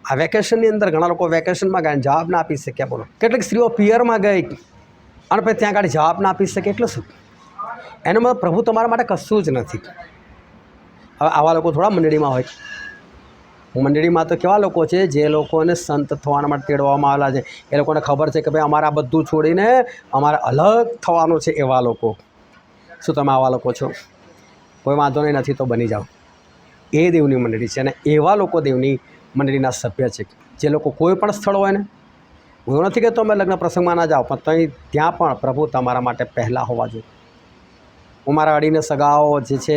આ વેકેશનની અંદર ઘણા લોકો વેકેશનમાં ગયા જવાબ ના આપી શક્યા. બોલો, કેટલીક સ્ત્રીઓ પિયરમાં ગઈ અને પછી ત્યાં આગળ જવાબ ના આપી શકે. એટલે શું? એનો મતલબ પ્રભુ તમારા માટે કશું જ નથી. હવે આવા લોકો થોડા મંડળીમાં હોય. મંડળીમાં તો કેવા લોકો છે? જે લોકોને સંત થવાના માટે તેડવામાં આવેલા છે. એ લોકોને ખબર છે કે ભાઈ અમારે આ બધું છોડીને અમારે અલગ થવાનું છે. એવા લોકો. શું તમે આવા લોકો છો? કોઈ વાંધો નહીં, નથી તો બની જાઓ. એ દેવની મંડળી છે, અને એવા લોકો દેવની મંડળીના સભ્ય છે. જે લોકો કોઈ પણ સ્થળ હોય ને, હું એવું નથી કહેતો તમે લગ્ન પ્રસંગમાં ના જાઓ, પણ ત્યાં પણ પ્રભુ તમારા માટે પહેલાં હોવા જોઈએ. હું મારા અડીને સગાઓ જે છે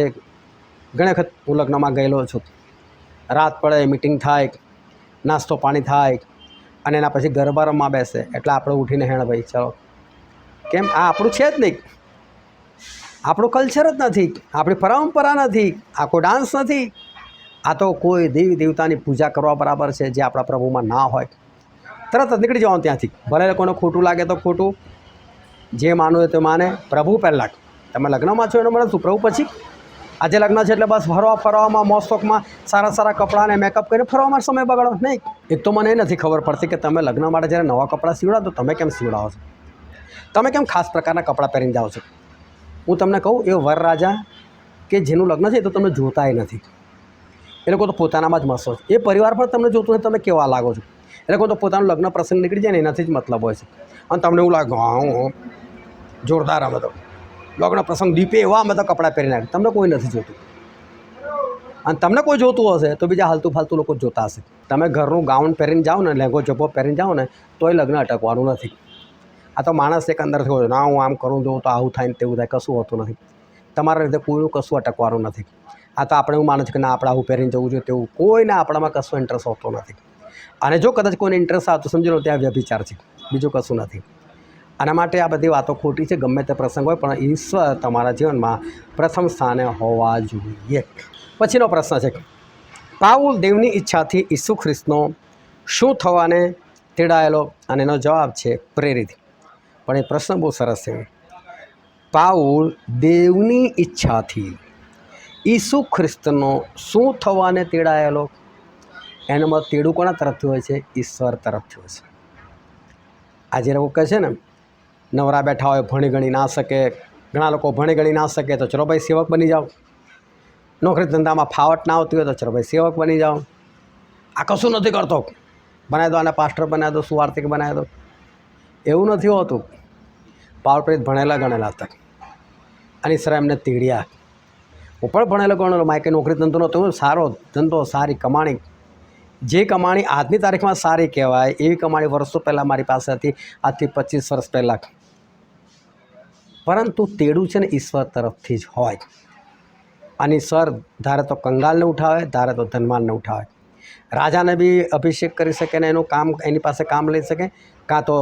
ઘણી વખત હું લગ્નમાં ગયેલો છું, રાત પડે, મિટિંગ થાય, નાસ્તો પાણી થાય અને એના પછી ગરબા રમવા બેસે એટલે આપણે ઉઠીને હેણ ભાઈ ચલો. કેમ? આ આપણું છે જ નહીં, આપણું કલ્ચર જ નથી, આપણી પરંપરા નથી, આ કોઈ ડાન્સ નથી, આ તો કોઈ દેવી દેવતાની પૂજા કરવા બરાબર છે જે આપણા પ્રભુમાં ના હોય. તરત જ નીકળી જવાનું ત્યાંથી. ભલે કોઈને ખોટું લાગે તો ખોટું, જે માનવું હોય તો માને. પ્રભુ પહેલાં. તમે લગ્નમાં છો એનો મને શું, પ્રભુ પછી? આજે લગ્ન છે એટલે બસ ફરવામાં મોજશોખમાં સારા સારા કપડાં અને મેકઅપ કરીને ફરવામાં સમય બગાડો નહીં. એક તો મને એ નથી ખબર પડતી કે તમે લગ્ન માટે જ્યારે નવા કપડાં સીવડાવો તો તમે કેમ સીવડાવો છો? તમે કેમ ખાસ પ્રકારના કપડાં પહેરીને જાઓ છો? હું તમને કહું, એ વરરાજા કે જેનું લગ્ન છે એ તો તમને જોતાય નથી. એ લોકો તો પોતાનામાં જ મસ્ત છે. એ પરિવાર પણ તમને જોતું હોય તમે કેવા લાગો છો. એ લોકો તો પોતાનું લગ્ન પ્રસંગ નીકળી જાય ને એનાથી જ મતલબ હોય છે. અને તમને એવું લાગે હા જોરદાર અમે તો લગ્ન પ્રસંગ દીપે એવા અમે તો કપડાં પહેરી નાખે. તમને કોઈ નથી જોતું. અને તમને કોઈ જોતું હશે તો બીજા હાલતું ફાલતું લોકો જોતા હશે. તમે ઘરનું ગાઉન પહેરીને જાઓ ને, લેંગો જબ્બો પહેરીને જાઓ ને, તોય લગ્ન અટકવાનું નથી. આ તો માણસ એક અંદરથી હોય, ના હું આમ કરું જોઉં તો આવું થાય ને તેવું થાય, કશું હોતું નથી. તમારા લીધે કોઈનું કશું અટકવાનું નથી. આ તો આપણે એવું માને છે કે ના આપણે આવું પહેરીને જવું જોઈએ તેવું, કોઈને આપણામાં કશું ઇન્ટરેસ્ટ હોતો નથી. અને જો કદાચ કોઈને ઇન્ટરેસ્ટ આવતો સમજી લો ત્યાં વ્યભિચાર છે, બીજું કશું નથી. આના માટે આ બધી વાતો ખોટી છે. ગમે તે પ્રસંગ હોય પણ ઈશ્વર તમારા જીવનમાં પ્રથમ સ્થાને હોવા જોઈએ. પછીનો પ્રશ્ન છે, પાઉલ દેવની ઈચ્છાથી ઈસુ ખ્રિસ્તનો શું થવાને તેડાયેલો? અને એનો જવાબ છે પ્રેરિત. પણ એ પ્રશ્ન બહુ સરસ છે. પાઉલ દેવની ઈચ્છાથી ઈસુ ખ્રિસ્તનો શું થવાને તેડાયેલો? એનામાં તેડું કોના તરફથી હોય છે? ઈશ્વર તરફથી હોય છે. આજે લોકો કહે છે ને નવરા બેઠા હોય, ભણી ગણી ના શકે. ઘણા લોકો ભણી ગણી ના શકે તો ચલો ભાઈ સેવક બની જાઓ. નોકરી ધંધામાં ફાવટ ના આવતી હોય તો ચલો ભાઈ સેવક બની જાઓ. આ કશું નથી કરતો, બનાવી દો આને પાસ્ટર બનાવી દો, સુવાર્તિક બનાવી દો. એવું નથી હોતું. પાવર પ્રેરિત ભણેલા ગણેલા હતા અને ઈશ્વરે એમને તેડ્યા. હું પણ ભણેલો ગણેલો, માયકે નોકરી ધંધો નહોતો, સારો ધંધો, સારી કમાણી. જે કમાણી આજની તારીખમાં સારી કહેવાય એવી કમાણી વર્ષો પહેલાં મારી પાસે હતી, આજથી 25 વર્ષ પહેલાં. પરંતુ તેડું છે ને ઈશ્વર તરફથી જ હોય. અને ઈશ્વર ધારે તો કંગાલને ઉઠાવે, ધારે તો ધનવાનને ઉઠાવે. રાજાને બી અભિષેક કરી શકે ને એનું કામ એની પાસે કામ લઈ શકે, કાં તો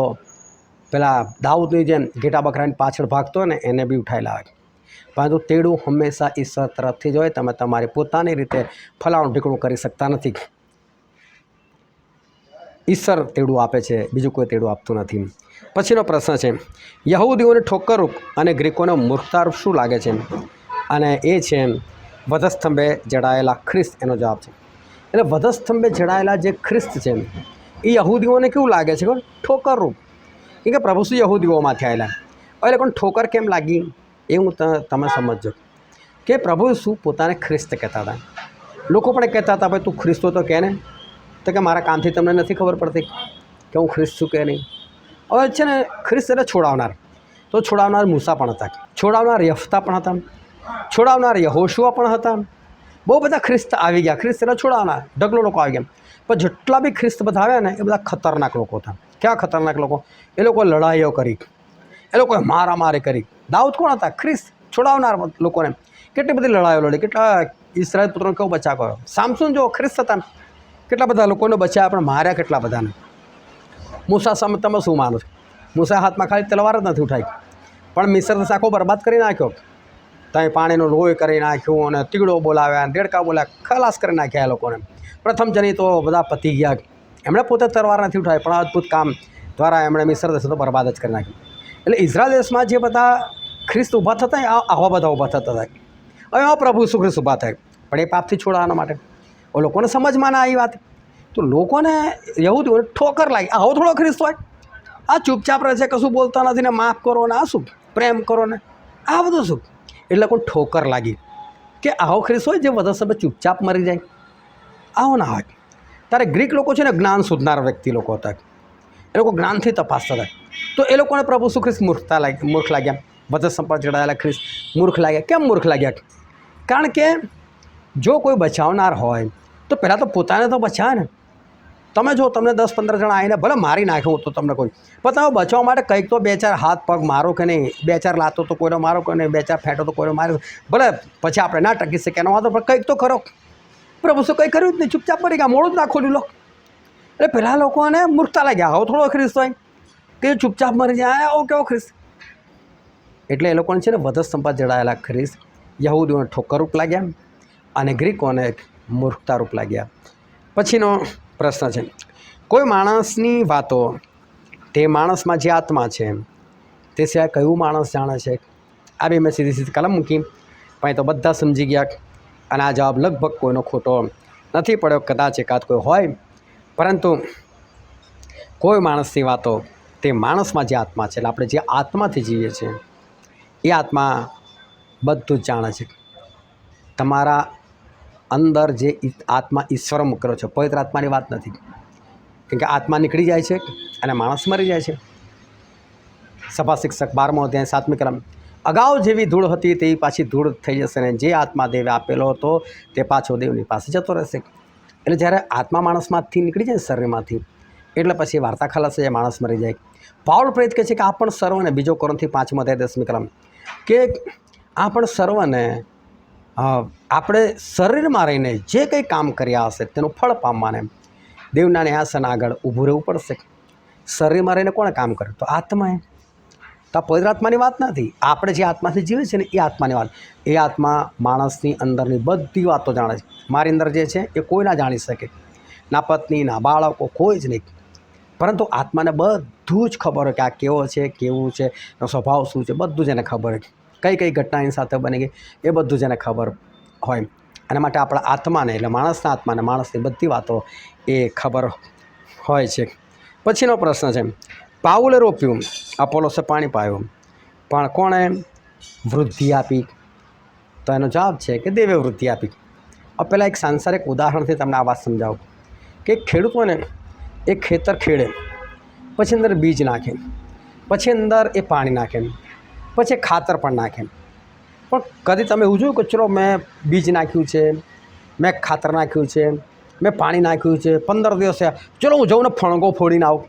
પેલા દાઉદની જેમ ઘેટા બકરાની પાછળ ભાગતો હોય ને એને બી ઉઠાવી લાવે. પરંતુ તેડું હંમેશા ઈશ્વર તરફથી જ હોય. તમે તમારી પોતાની રીતે ફલાણું ઢીકણું કરી શકતા નથી. ઈશ્વર તેડું આપે છે, બીજું કોઈ તેડું આપતું નથી. પછીનો પ્રશ્ન છે, યહૂદીઓને ઠોકરરૂપ અને ગ્રીકોને મૂર્ખતારૂપ શું લાગે છે? અને એ છે વધસ્તંભે જડાયેલા ખ્રિસ્ત. એનો જવાબ છે એટલે વધસ્તંભે જડાયેલા જે ખ્રિસ્ત છે એ યહૂદીઓને કેવું લાગે છે? ઠોકરરૂપ. કેમ કે પ્રભુ શું યહૂદીઓમાંથી આવેલા. હવે લોકોને ઠોકર કેમ લાગી એ હું તમે સમજજો. કે પ્રભુ શું પોતાને ખ્રિસ્ત કહેતા હતા. લોકો પણ કહેતા હતા ભાઈ તું ખ્રિસ્ત તો કહે ને. તો કે મારા કામથી તમને નથી ખબર પડતી કે હું ખ્રિસ્ત છું કે નહીં. હવે છે ને ખ્રિસ્ત એટલે છોડાવનાર. તો છોડાવનાર મૂસા પણ હતા, છોડાવનાર યફતા પણ હતા, છોડાવનાર યહોશુઆ પણ હતા. બહુ બધા ખ્રિસ્ત આવી ગયા. ખ્રિસ્ત એટલે છોડાવનાર ઢગલો લોકો આવી ગયા. પણ જેટલા બી ખ્રિસ્ત બધા આવ્યા ને એ બધા ખતરનાક લોકો હતા. ક્યાં ખતરનાક લોકો? એ લોકો લડાઈઓ કરી, એ લોકોએ મારામારી કરી. દાઉદ કોણ હતા? ખ્રિસ્ત, છોડાવનાર લોકોને. કેટલી બધી લડાઈઓ લડી, કેટલા ઇસ્રાયેલ પુત્રોને કેવો બચાવ કર્યો. સામસુન જો ખ્રિસ્ત હતા, કેટલા બધા લોકોને બચાવ્યા પણ માર્યા કેટલા બધાને. મૂસા સામે તમે શું માનો છો? મૂસા હાથમાં ખાલી તલવાર જ નથી ઉઠાવી, પણ મિસર આખો બરબાદ કરી નાખ્યો. ત્યાં પાણીનું લોહી કરી નાખ્યું અને તીગડો બોલાવ્યા, દેડકા બોલાવ્યા, ખલાસ કરી નાખ્યા એ લોકોને. પ્રથમ જની તો બધા પતી ગયા. એમણે પોતે તલવાર નથી ઉઠાવી પણ અદ્ભુત કામ દ્વારા એમણે મિસર દેશ તો બરબાદ જ કરી નાખ્યું. એટલે ઇઝરાયલ દેશમાં જે બધા ખ્રિસ્ત ઊભા થતા આવા બધા ઊભા થતા હતા. હવે આ પ્રભુ શું ખ્રિસ્ત ઊભા થાય પણ એ પાપથી છોડાવવા માટે. લોકોને સમજમાં ના આવી વાત. તો લોકોને યહૂદીઓને ઠોકર લાગી. આવો થોડો ખ્રિસ્ત હોય? આ ચૂપચાપ રહે છે, કશું બોલતા નથી ને માફ કરો ને આ શું પ્રેમ કરો ને આ બધું શું? એટલે કોઈ ઠોકર લાગી કે આવો ખ્રિસ્ત હોય જે બધા સમય ચૂપચાપ મરી જાય. આવો ના હોય. ત્યારે ગ્રીક લોકો છે ને જ્ઞાન શોધનાર વ્યક્તિ લોકો હતા. એ લોકો જ્ઞાનથી તપાસતા હતા. તો એ લોકોને પ્રભુ શું ખ્રિસ્ત મૂર્ખ લાગ્યા. બધા સંપર્ક જડાયેલા ખ્રિસ્ત મૂર્ખ લાગ્યા. કેમ મૂર્ખ લાગ્યા? કારણ કે જો કોઈ બચાવનાર હોય તો પહેલાં તો પોતાને તો બચાવે ને. તમે જો તમને 10-15 જણા આવીને ભલે મારી નાખે હું તો તમને કોઈ, પણ તમે બચવા માટે કંઈક તો 2-4 હાથ પગ મારો કે નહીં, 2-4 લાતો તો કોઈનો મારો કે નહીં, 2-4 ફેંટો તો કોઈનો મારો, ભલે પછી આપણે ના ટકી શકીએ એનો વાંધો, પણ કંઈક તો કરો. પ્રભુ શું કંઈ કર્યું જ નહીં, ચૂપચાપ મરી ગયા, મોડું જ ના ખોલ્યું લો. એટલે પહેલાં લોકોને મૂર્ખતા લાગ્યા, હવે થોડો ખ્રિસ્ત હોય કે ચૂપચાપ મરી જાય, આવો કેવો ખ્રિસ્ત. એટલે એ લોકોને છે ને વધસ્તંભ જડાયેલા ખ્રિસ્ત યહૂદીઓને ઠોકરરૂપ લાગ્યા અને ગ્રીકોને મૂર્ખતારૂપ લાગ્યા. પછીનો પ્રશ્ન છે, કોઈ માણસની વાતો તે માણસમાં જે આત્મા છે તે સિવાય કયું માણસ જાણે છે? આ બી મેં સીધી કલમ મૂકી, પણ તો બધા સમજી ગયા અને આ જવાબ લગભગ કોઈનો ખોટો નથી પડ્યો. કદાચ એકાદ કોઈ હોય, પરંતુ કોઈ માણસની વાતો તે માણસમાં જે આત્મા છે, એટલે આપણે જે આત્માથી જીવીએ છીએ એ આત્મા બધું જ જાણે છે. તમારા અંદર જે આત્મા ઈશ્વર મૂકેલો છે, પવિત્ર આત્માની વાત નથી, કેમ કે આત્મા નીકળી જાય છે અને માણસ મરી જાય છે. સભા શિક્ષક 12મો અધ્યાય 7મી કલમ, અગાઉ જેવી ધૂળ હતી તેવી પાછી ધૂળ થઈ જશે ને જે આત્મા દેવે આપેલો હતો તે પાછો દેવની પાસે જતો રહેશે. એટલે જ્યારે આત્મા માણસમાંથી નીકળી જાય શરીરમાંથી, એટલે પછી વાર્તા ખલાસ જાય, માણસ મરી જાય. પાઉલ પ્રેરિત કહે છે કે આ પણ સર્વને, બીજો કોરિન્થી 5મો અધ્યાય 10મી કલમ, કે આ પણ સર્વને આપણે શરીરમાં રહીને જે કંઈ કામ કર્યા હશે તેનું ફળ પામવાને દેવના ન્યાયાસન આગળ ઊભું રહેવું પડશે. શરીરમાં રહીને કોણે કામ કર્યું? તો આત્માએ. તો આ પવિત્ર આત્માની વાત નથી, આપણે જે આત્માથી જીવે છે ને એ આત્માની વાત. એ આત્મા માણસની અંદરની બધી વાતો જાણે છે. મારી અંદર જે છે એ કોઈ ના જાણી શકે, ના પત્ની, ના બાળકો, કોઈ જ નહીં. પરંતુ આત્માને બધું જ ખબર હોય કે આ કેવો છે, કેવું છે, એનો સ્વભાવ શું છે, બધું જ એને ખબર હોય. કઈ કઈ ઘટના એની સાથે બની ગઈ એ બધું જ એને ખબર હોય. અને માટે આપણા આત્માને, એટલે માણસના આત્માને માણસની બધી વાતો એ ખબર હોય છે. પછીનો પ્રશ્ન છે, પાઉલે રોપ્યું, અપોલોસે પાણી પાયું, પણ કોણે વૃદ્ધિ આપી? તો એનો જવાબ છે કે દેવે વૃદ્ધિ આપી. હવે પહેલાં એક સાંસારિક ઉદાહરણથી તમને આ વાત સમજાવું કે ખેડૂતોને એ ખેતર ખેડે, પછી અંદર બીજ નાખે, પછી અંદર એ પાણી નાખે, પછી ખાતર પણ નાખે. પણ કદી તમે એવું જોયું કે ચલો મેં બીજ નાખ્યું છે, મેં ખાતર નાખ્યું છે, મેં પાણી નાખ્યું છે, 15 દિવસ થયા, ચલો હું જઉં ને ફણગો ફોડીને આવું,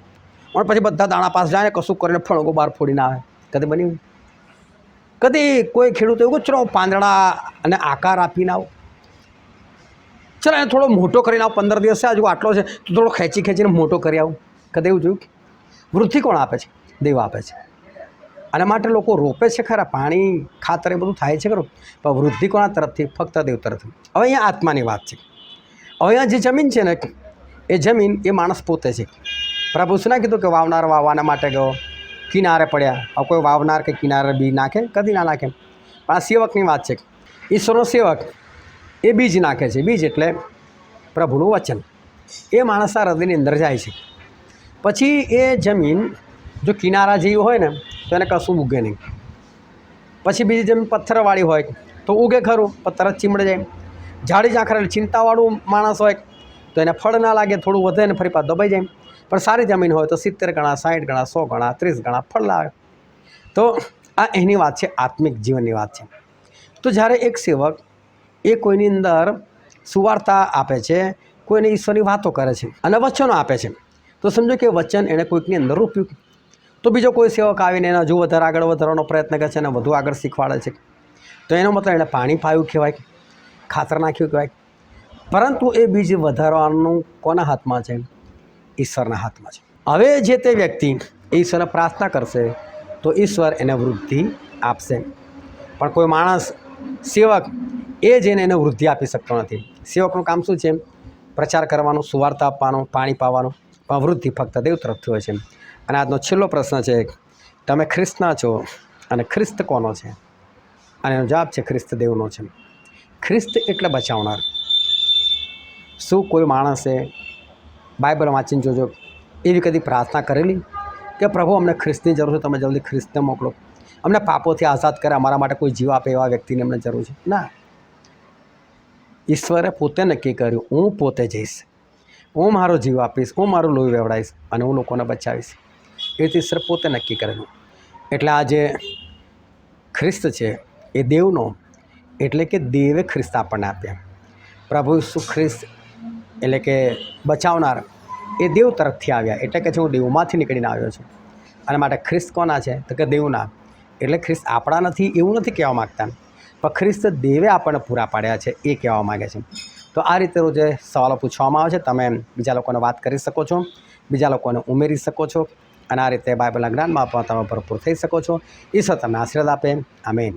અને પછી બધા દાણા પાસ જાય ને કશું કરીને ફણગો બહાર ફોડીને આવે? કદી બન્યું? કદી કોઈ ખેડૂત એવું ચલો હું પાંદડા અને આકાર આપીને આવું, ચલો એને થોડો મોટો કરીને આવું, 15 દિવસ થયા, હજુ આટલો છે તો થોડો ખેંચીને મોટો કરી આવું? કદી એવું જોયું? વૃદ્ધિ કોણ આપે છે? દેવ આપે છે. અને માટે લોકો રોપે છે ખરા, પાણી ખાતર એ બધું થાય છે ખરું, પણ વૃદ્ધિ કોના તરફથી? ફક્ત દેવ તરફથી. હવે અહીંયા આત્માની વાત છે. હવે અહીંયા જે જમીન છે ને એ જમીન એ માણસ પોતે છે. પ્રભુ શું ના કીધું કે વાવનાર વાવવાના માટે ગયો, કિનારે પડ્યા? હવે કોઈ વાવનાર કે કિનારે બી નાખે? કદી ના નાખે. પણ આ સેવકની વાત છે. ઈશ્વરનો સેવક એ બીજ નાખે છે. બીજ એટલે પ્રભુનું વચન, એ માણસના હૃદયની અંદર જાય છે. પછી એ જમીન જો કિનારા જેવી હોય ને તો એને કશું ઉગે નહીં. પછી બીજી જમીન પથ્થરવાળી હોય તો ઉગે ખરું, પણ તરત ચીમડે જાય. ઝાડી ઝાંખરેલી ચિંતાવાળું માણસ હોય તો એને ફળ ના લાગે, થોડું વધે ને ફરી પાછું દબાઈ જાય. પણ સારી જમીન હોય તો 70 ગણા, 60 ગણા, 100 ગણા, 30 ગણા ફળ લાવે. તો આ એની વાત છે, આત્મિક જીવનની વાત છે. તો જ્યારે એક સેવક એ કોઈની અંદર સુવાર્તા આપે છે, કોઈને ઈશ્વરની વાતો કરે છે અને વચનો આપે છે, તો સમજો કે વચન એણે કોઈકની અંદર રોપ્યું. તો બીજો કોઈ સેવક આવીને એને હજુ વધારે આગળ વધારવાનો પ્રયત્ન કરે છે અને વધુ આગળ શીખવાડે છે, તો એનો મતલબ એણે પાણી પાયું કહેવાય, ખાતર નાખ્યું કહેવાય. પરંતુ એ બીજ વધારવાનું કોના હાથમાં છે? ઈશ્વરના હાથમાં છે. હવે જે તે વ્યક્તિ ઈશ્વરને પ્રાર્થના કરશે તો ઈશ્વર એને વૃદ્ધિ આપશે. પણ કોઈ માણસ સેવક એ જઈને એને વૃદ્ધિ આપી શકતો નથી. સેવકનું કામ શું છે? પ્રચાર કરવાનો, સુવાર્તા આપવાનો, પાણી પાવાનું, પણ વૃદ્ધિ ફક્ત દેવ તરફથી હોય છે. અને આજનો છેલ્લો પ્રશ્ન છે, તમે ખ્રિસ્તના છો અને ખ્રિસ્ત કોનો છે? અને એનો જવાબ છે ખ્રિસ્ત દેવનો છે. ખ્રિસ્ત એટલે બચાવનાર. શું કોઈ માણસે બાઇબલ વાંચીને જોજો એવી કદી પ્રાર્થના કરેલી કે પ્રભુ અમને ખ્રિસ્તની જરૂર છે, તમે જલ્દી ખ્રિસ્તને મોકલો, અમને પાપોથી આઝાદ કરે, અમારા માટે કોઈ જીવ આપે એવા વ્યક્તિને અમને જરૂર છે? ના. ઈશ્વરે પોતે નક્કી કર્યું, હું પોતે જઈશ, હું મારો જીવ આપીશ, હું મારું લોહી વેવડાવીશ અને હું લોકોને બચાવીશ. એ રીતે ઈશ્વર પોતે નક્કી કરેલું. એટલે આ જે ખ્રિસ્ત છે એ દેવનો, એટલે કે દેવે ખ્રિસ્ત આપણને આપ્યા. પ્રભુ ઈસુ ખ્રિસ્ત એટલે કે બચાવનાર, એ દેવ તરફથી આવ્યા, એટલે કે હું દેવમાંથી નીકળીને આવ્યો છું. અને માટે ખ્રિસ્ત કોના છે? તો કે દેવના. એટલે ખ્રિસ્ત આપણા નથી એવું નથી કહેવા માગતા, પણ ખ્રિસ્ત દેવે આપણને પૂરા પાડ્યા છે એ કહેવા માગે છે. તો આ રીતે રોજે સવાલો પૂછવામાં આવે છે. તમે બીજા લોકોને વાત કરી શકો છો, બીજા લોકોને ઉમેરી શકો છો, અને આ રીતે બાઇબલના જ્ઞાનમાં પણ તમે ભરપૂર થઈ શકો છો. ઈશ્વર તમને આશીર્વાદ આપે. આમીન.